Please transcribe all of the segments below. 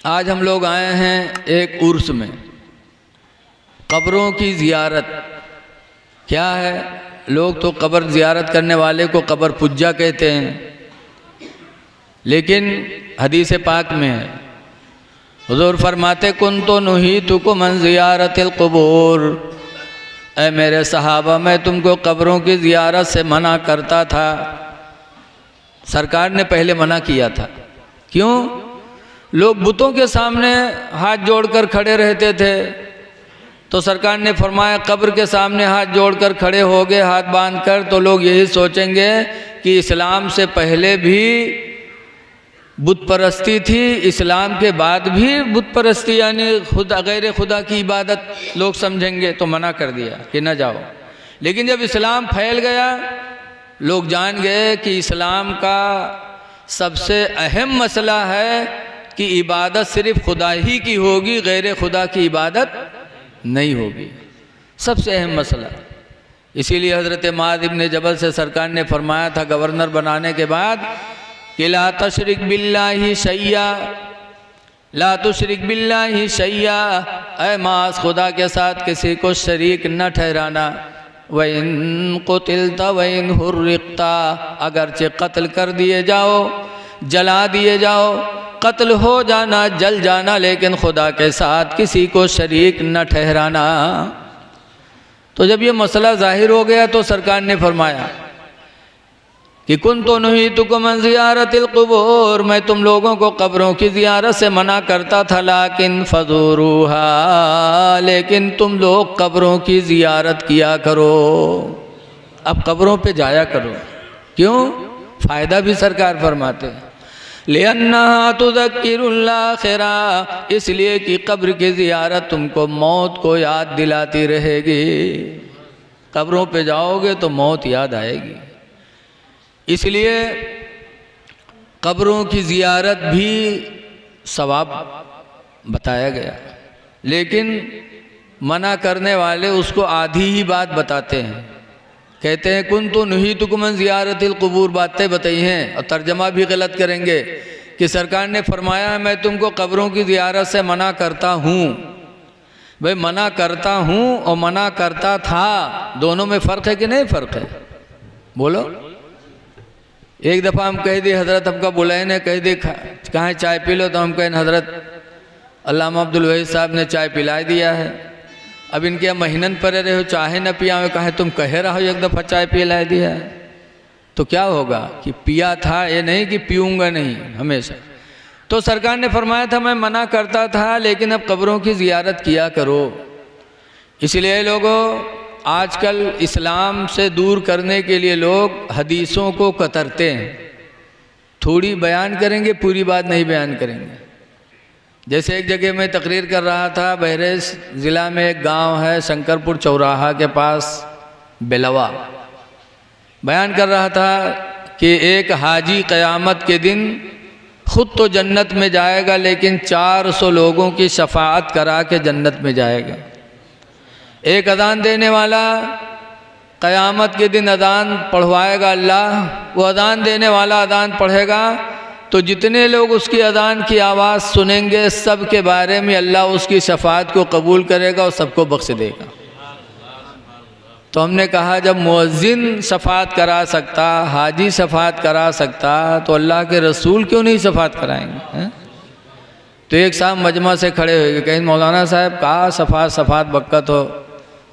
आज हम लोग आए हैं एक उर्स में, कब्रों की ज़ियारत। क्या है, लोग तो कब्र ज़ियारत करने वाले को कब्र पुज्जा कहते हैं, लेकिन हदीस पाक में है, हुज़ूर फरमाते कुन तो नुहीतुकुम अन ज़ियारतिल क़ुबूर, ऐ मेरे सहाबा मैं तुमको कब्रों की ज़ियारत से मना करता था। सरकार ने पहले मना किया था। क्यों? लोग बुतों के सामने हाथ जोड़कर खड़े रहते थे, तो सरकार ने फरमाया कब्र के सामने हाथ जोड़कर खड़े हो गए हाथ बांधकर, तो लोग यही सोचेंगे कि इस्लाम से पहले भी बुत परस्ती थी, इस्लाम के बाद भी बुत परस्ती यानी खुदा गैर खुदा की इबादत लोग समझेंगे, तो मना कर दिया कि न जाओ। लेकिन जब इस्लाम फैल गया, लोग जान गए कि इस्लाम का सबसे अहम मसला है कि इबादत सिर्फ खुदा ही की होगी, गैर खुदा की इबादत नहीं होगी, सबसे अहम मसला। इसीलिए हज़रत मुआज़ इब्न जबल से सरकार ने फरमाया था गवर्नर बनाने के बाद कि ला तुशरिक बिल्लाहि शैया, ला तुशरिक बिल्लाहि शैया, ऐ मुआज़ खुदा के साथ किसी को शरीक न ठहराना। वइन कुतिलता वइन हुर्रिक़ता, अगरचे कत्ल कर दिए जाओ, जला दिए जाओ, कत्ल हो जाना, जल जाना, लेकिन खुदा के साथ किसी को शरीक न ठहराना। तो जब ये मसला ज़ाहिर हो गया तो सरकार ने फरमाया कि कुन्तु नुहीतुकुम अन ज़ियारतिल क़ुबूर, मैं तुम लोगों को कब्रों की ज़ियारत से मना करता था, लाकिन फ़ज़ूरूहा, लेकिन तुम लोग कब्रों की ज़ियारत किया करो, अब कब्रों पे जाया करो। क्यों? फ़ायदा भी सरकार फरमाते हैं, लिअन्नहा तुज़क्किरुल आखिरा, इसलिए कि कब्र की ज़ियारत तुमको मौत को याद दिलाती रहेगी। कब्रों पे जाओगे तो मौत याद आएगी, इसलिए कब्रों की ज़ियारत भी सवाब बताया गया। लेकिन मना करने वाले उसको आधी ही बात बताते हैं, कहते हैं कुन्तु नुहीतुकुम अन ज़ियारतिल क़ुबूर, बातें बताई हैं और तर्जमा भी गलत करेंगे कि सरकार ने फरमाया मैं तुमको कब्रों की ज़ियारत से मना करता हूँ। भाई मना करता हूँ और मना करता था, दोनों में फ़र्क है कि नहीं फ़र्क है? बोलो। एक दफ़ा हम कह दिए हज़रत हमका बुलाए ने, कह दे कहाँ चाय पी लो, तो हम कहें हज़रत अल्लामा अब्दुल वहीद साहब ने चाय पिला दिया है, अब इनके यहाँ महीनन पर रहे हो, चाहे न पिया हो, कहे तुम कह रहा हो एक दफ़ा चाय पिला दिया है, तो क्या होगा कि पिया था, ये नहीं कि पीऊँगा नहीं हमेशा। तो सरकार ने फरमाया था मैं मना करता था, लेकिन अब कब्रों की ज़ियारत किया करो। इसलिए लोगों आजकल इस्लाम से दूर करने के लिए लोग हदीसों को कतरते हैं, थोड़ी बयान करेंगे, पूरी बात नहीं बयान करेंगे। जैसे एक जगह मैं तकरीर कर रहा था, बहरेच ज़िला में एक गांव है शंकरपुर चौराहा के पास बेलवा, बयान कर रहा था कि एक हाजी क़यामत के दिन खुद तो जन्नत में जाएगा, लेकिन 400 लोगों की शफाअत करा के जन्नत में जाएगा। एक अज़ान देने वाला क़यामत के दिन अज़ान पढ़वाएगा अल्लाह, वो अज़ान देने वाला अज़ान पढ़ेगा तो जितने लोग उसकी अज़ान की आवाज़ सुनेंगे सब के बारे में अल्लाह उसकी शफाअत को कबूल करेगा और सबको बख्श देगा। तो हमने कहा जब मुअज्जिन शफाअत करा सकता, हाजी शफाअत करा सकता, तो अल्लाह के रसूल क्यों नहीं शफाअत कराएंगे? तो एक साहब मजमा से खड़े हुए कहीं मौलाना साहब कहा शफाअत बक्कत हो,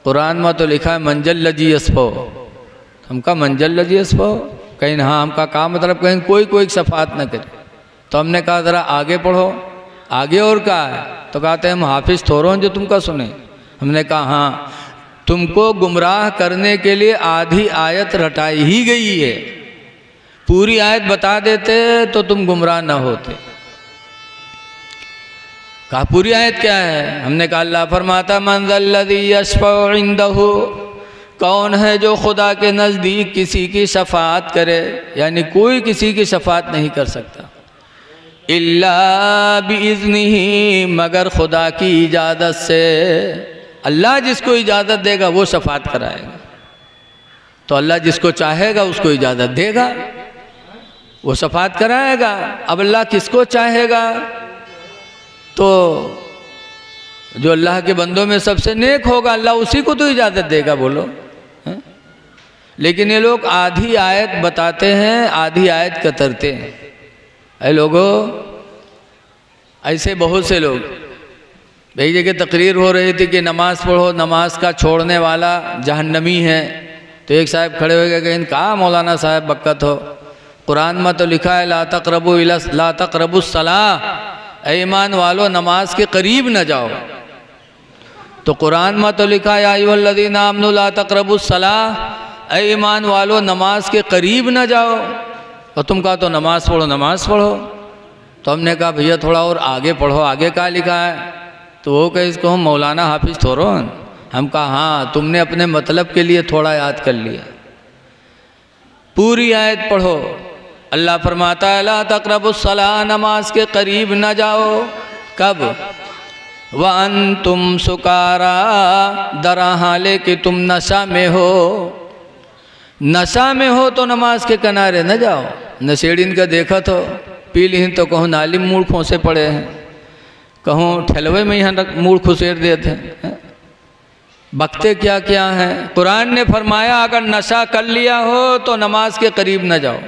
कुरान में तो लिखा है मंजल लजी असफो, हमका मंजल लजी असफो, कहीं हाँ हमका कहा मतलब कहीं कोई शफाअत न करे। तो हमने कहा ज़रा आगे पढ़ो, आगे और कहा है? तो कहते हैं हम हाफिज़ थोड़ो जो तुमका सुने। हमने कहा हाँ, तुमको गुमराह करने के लिए आधी आयत रटाई ही गई है, पूरी आयत बता देते तो तुम गुमराह न होते। कहा पूरी आयत क्या है? हमने कहा अल्लाह फरमाता मन ज़ल्लज़ी यशफ़अु इंदहु, कौन है जो खुदा के नज़दीक किसी की शफाअत करे, यानी कोई किसी की शफाअत नहीं कर सकता, इल्ला बिइज़्निही, मगर खुदा की इजाज़त से। अल्लाह जिसको इजाज़त देगा वो शफाअत कराएगा, तो अल्लाह जिसको चाहेगा उसको इजाज़त देगा, वो शफाअत कराएगा। अब अल्लाह किसको चाहेगा तो जो अल्लाह के बंदों में सबसे नेक होगा अल्लाह उसी को तो इजाज़त देगा, बोलो। लेकिन ये लोग आधी आयत बताते हैं, आधी आयत कतरते हैं। ऐ लोगों, ऐसे बहुत से लोग, एक जगह तकरीर हो रही थी कि नमाज़ पढ़ो, नमाज का छोड़ने वाला जहन्नमी है। तो एक साहब खड़े हो गए, कहीं कहा मौलाना साहब बक्कत हो, कुरान में तो लिखा है ला तक़रबु सलाह, ऐ ईमान वालो नमाज के करीब न जाओ। तो कुरान में तो लिखा है या अय्युहल्लज़ीना आमनू ला तक़रबु सलाह, ऐ ईमान वालो नमाज के करीब न जाओ। और तुम कहा तो नमाज़ पढ़ो, नमाज़ पढ़ो। तो हमने कहा भैया थोड़ा और आगे पढ़ो, आगे क्या लिखा है? तो वो कहे इसको हम मौलाना हाफिज़ थोरो। हम कहा हाँ, तुमने अपने मतलब के लिए थोड़ा याद कर लिया। पूरी आयत पढ़ो। अल्लाह फरमाता है ला तक़रबुस्सलाह, नमाज के करीब न जाओ। कब? व अंतुम सुकारा, दरा हाले कि तुम नशा में हो। नशा में हो तो नमाज के किनारे न जाओ। नशेड़िन का देखा तो पी ली तो कहूँ नालिम मूड़ खोसे पड़े हैं, कहूँ ठेलवे में यहाँ मूड़ खुसेर देते हैं। बकते क्या क्या हैं। कुरान ने फरमाया अगर नशा कर लिया हो तो नमाज के करीब न जाओ।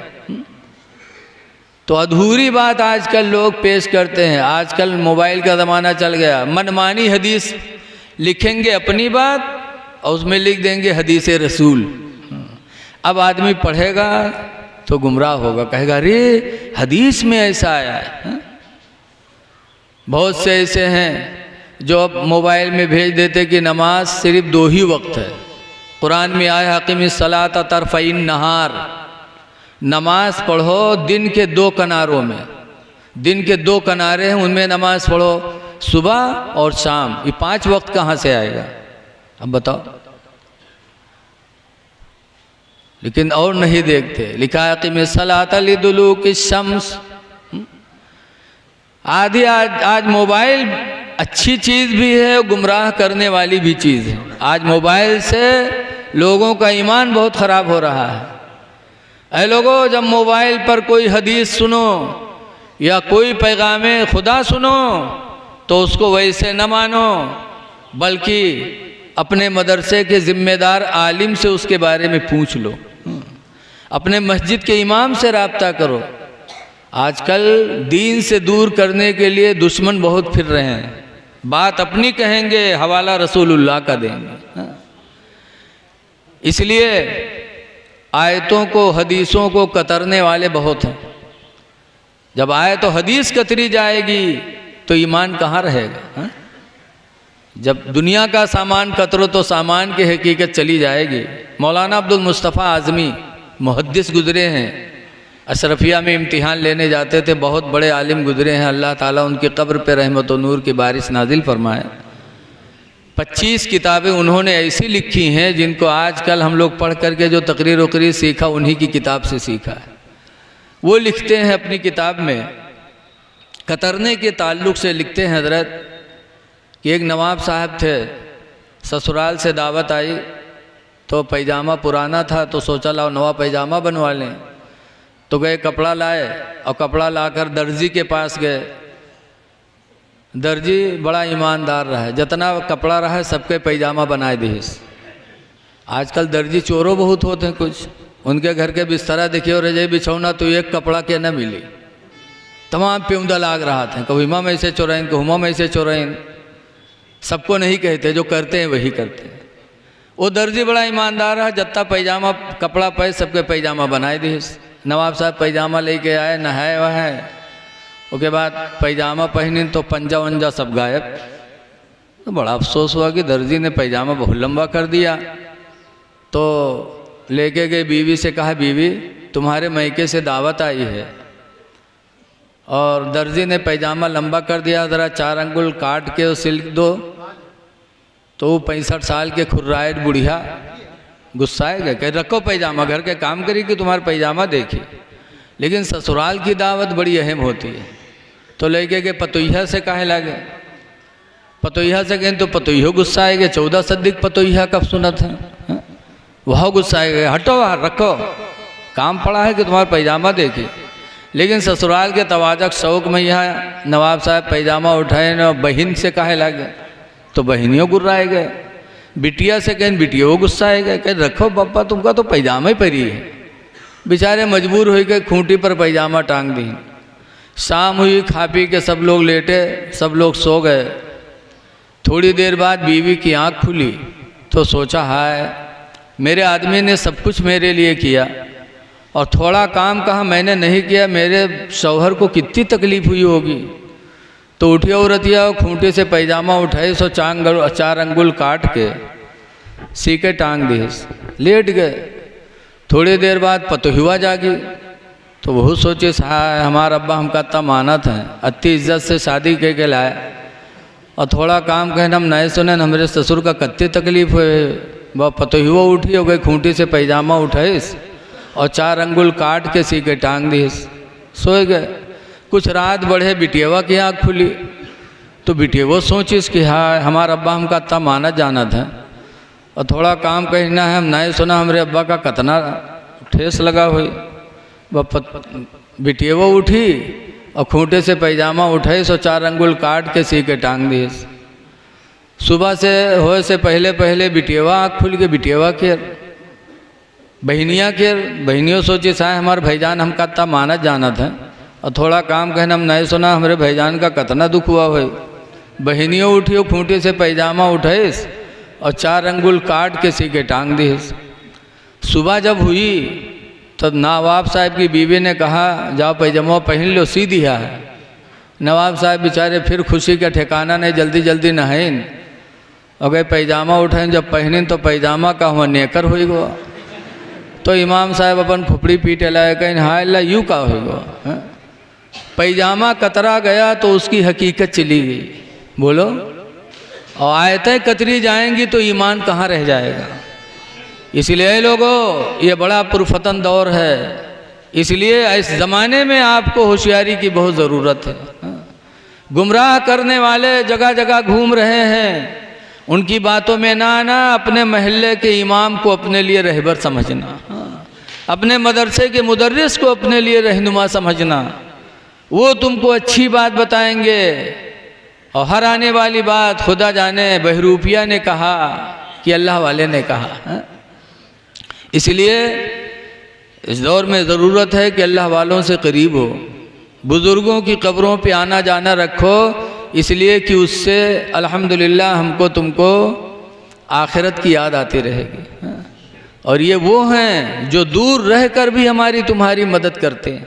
तो अधूरी बात आजकल लोग पेश करते हैं। आजकल मोबाइल का ज़माना चल गया, मनमानी हदीस लिखेंगे अपनी बात और उसमें लिख देंगे हदीस रसूल। अब आदमी पढ़ेगा तो गुमराह होगा, कहेगा अरे हदीस में ऐसा आया है। बहुत से ऐसे हैं जो अब मोबाइल में भेज देते कि नमाज सिर्फ 2 ही वक्त है। कुरान में आया अक़ीमिस्सलात तरफ़इन नहार, नमाज पढ़ो दिन के 2 किनारों में। दिन के 2 किनारे हैं, उनमें नमाज पढ़ो, सुबह और शाम। ये 5 वक्त कहाँ से आएगा? अब बताओ। लेकिन और नहीं देखते, लिखा है अक़ीमिस्सलात लिदुलूकिश शम्स। आज मोबाइल अच्छी चीज़ भी है, गुमराह करने वाली भी चीज़ है। आज मोबाइल से लोगों का ईमान बहुत ख़राब हो रहा है। ऐ लोगों, जब मोबाइल पर कोई हदीस सुनो या कोई पैगामे खुदा सुनो तो उसको वैसे न मानो, बल्कि अपने मदरसे के ज़िम्मेदार आलिम से उसके बारे में पूछ लो, अपने मस्जिद के इमाम से राब्ता करो। आजकल दीन से दूर करने के लिए दुश्मन बहुत फिर रहे हैं। बात अपनी कहेंगे, हवाला रसूलुल्लाह का देंगे। इसलिए आयतों को, हदीसों को कतरने वाले बहुत हैं। जब आयत और हदीस कतरी जाएगी तो ईमान कहाँ रहेगा? जब दुनिया का सामान कतरो तो सामान की हकीकत चली जाएगी। मौलाना अब्दुल मुस्तफ़ा आज़मी मुहद्दिस गुज़रे हैं, अशरफिया में इम्तिहान लेने जाते थे, बहुत बड़े आलिम गुज़रे हैं। अल्लाह ताला उनकी कब्र पे रहमत व नूर की बारिश नाजिल फरमाए। 25 किताबें उन्होंने ऐसी लिखी हैं जिनको आजकल हम लोग पढ़ करके जो तकरीर वकरीर सीखा उन्हीं की किताब से सीखा है। वो लिखते हैं अपनी किताब में, कतरने के ताल्लुक़ से लिखते हैं हज़रत कि एक नवाब साहब थे, ससुराल से दावत आई तो पैजामा पुराना था तो सोचा लाओ नवा पैजामा बनवा लें। तो गए कपड़ा लाए और कपड़ा लाकर दर्जी के पास गए। दर्जी बड़ा ईमानदार रहा है, जितना कपड़ा रहा है सबके पैजामा बनाए दिए। आजकल दर्जी चोरों बहुत होते हैं कुछ, उनके घर के बिस्तरा देखिए और रजाई बिछौना तो एक कपड़ा के न मिली, तमाम प्यूंदा लाग रहा था। कभी हिमा में से चोराइन, को हुमा में से चोराइन। सबको नहीं कहते, जो करते हैं वही करते हैं। वो दर्जी बड़ा ईमानदार है, जत्ता पैजामा कपड़ा पाए सबके पैजामा बनाए दिए। नवाब साहब पैजामा लेके आए, नहाए वहाए, उसके बाद पैजामा पहने तो पंजा वंजा सब गायब। तो बड़ा अफसोस हुआ कि दर्जी ने पैजामा बहुत लंबा कर दिया। तो लेके गए बीवी से, कहा बीवी तुम्हारे मैके से दावत आई है और दर्जी ने पैजामा लंबा कर दिया, ज़रा 4 अंगुल काट के सिल्क दो। तो वो 65 साल के खुर्राइट बुढ़िया गुस्साए गए, कह रखो पैजामा, घर के काम करी कि तुम्हारा पैजामा देखी। लेकिन ससुराल की दावत बड़ी अहम होती है। तो लेके गए पतोहिया से, काहे लागे पतोहिया से गए तो पतोहिया गुस्साए गए। 14 सदीक पतोहिया कब सुनत है, वह गुस्साए गए, हटो रखो, काम पड़ा है कि तुम्हारा पैजामा देखी। लेकिन ससुराल के तवाजक शौक में यहाँ नवाब साहब पैजामा उठाए न बहन से काहे लागे, तो बहनियों गुर्राए गए। बिटिया से कहें बिटियों गुस्साए गए, कह रखो पप्पा तुमका तो पैजामा ही परी है। बेचारे मजबूर हो गए, खूंटी पर पैजामा टांग दी। शाम हुई, खा पी के सब लोग लेटे, सब लोग सो गए। थोड़ी देर बाद बीवी की आंख खुली तो सोचा हाय मेरे आदमी ने सब कुछ मेरे लिए किया और थोड़ा काम कहा मैंने नहीं किया, मेरे शौहर को कितनी तकलीफ़ हुई होगी। तो उठी औरतिया और खूंटे से पैजामा उठाई, सो 4 अंगुल काट के सीके टांग दी, लेट गए। थोड़ी देर बाद पतोहिवा जागी तो बहुत सोचे हाय हमारा अब्बा हमका इतना मानत है, अति इज्जत से शादी कह के लाए और थोड़ा काम कहना हम नए सुने हमारे ससुर का कत्ती तकलीफ़ हुए। वह पतोहिवा उठी हो गई, खूंटी से पैजामा उठाईस और 4 अंगुल काट के सीके टांग दी, सोए गए। कुछ रात बढ़े, बिटियावा की आँख खुली तो बिटियावा सोचिस कि हाँ हमारा अब्बा हमका इतना माना जाना था और थोड़ा काम कहना है हम नए सुना हमारे अब्बा का कितना ठेस लगा हुई। बिटियावा उठी और खूंटे से पैजामा उठाई, सो 4 अंगुल काट के सीके टांग दी। सुबह से होए से पहले पहले बिटियावा आँख खुल के बिटियावा के बहनिया के बहनियों सोची साए हमारे भाईजान हमका इतना माना जाना था और थोड़ा काम कहना हम नहीं सुना हमारे भाईजान का कितना दुख हुआ हुई। बहनियों उठी और खूंटे से पैजामा उठाईस और 4 अंगुल काट के सीके टांग दी। सुबह जब हुई तब नवाब साहब की बीवी ने कहा जाओ पैजामा पहन लो, सी दिया है। नवाब साहब बेचारे फिर खुशी का ठिकाना नहीं, जल्दी जल्दी नहाइन और गए पैजामा उठाइन। जब पहनिन तो पैजामा का हुआ नेकर हो गो। तो इमाम साहब अपन खुपड़ी पीटे लाए, कहीं हाय अल्लाह यूँ का हो गो, पैजामा कतरा गया तो उसकी हकीकत चली गई। बोलो, और आयतें कतरी जाएंगी तो ईमान कहाँ रह जाएगा। इसलिए लोगों ये बड़ा पुरफतन दौर है, इसलिए इस ज़माने में आपको होशियारी की बहुत ज़रूरत है। गुमराह करने वाले जगह जगह घूम रहे हैं, उनकी बातों में ना आना, अपने महल्ले के इमाम को अपने लिए रहबर समझना, अपने मदरसे के मुदर्रिस को अपने लिए रहनुमा समझना। वो तुमको अच्छी बात बताएंगे और हर आने वाली बात खुदा जाने बहरूपिया ने कहा कि अल्लाह वाले ने कहा। इसलिए इस दौर में ज़रूरत है कि अल्लाह वालों से करीब हो, बुज़ुर्गों की कब्रों पे आना जाना रखो, इसलिए कि उससे अल्हम्दुलिल्लाह हमको तुमको आखिरत की याद आती रहेगी। और ये वो हैं जो दूर रहकर भी हमारी तुम्हारी मदद करते हैं।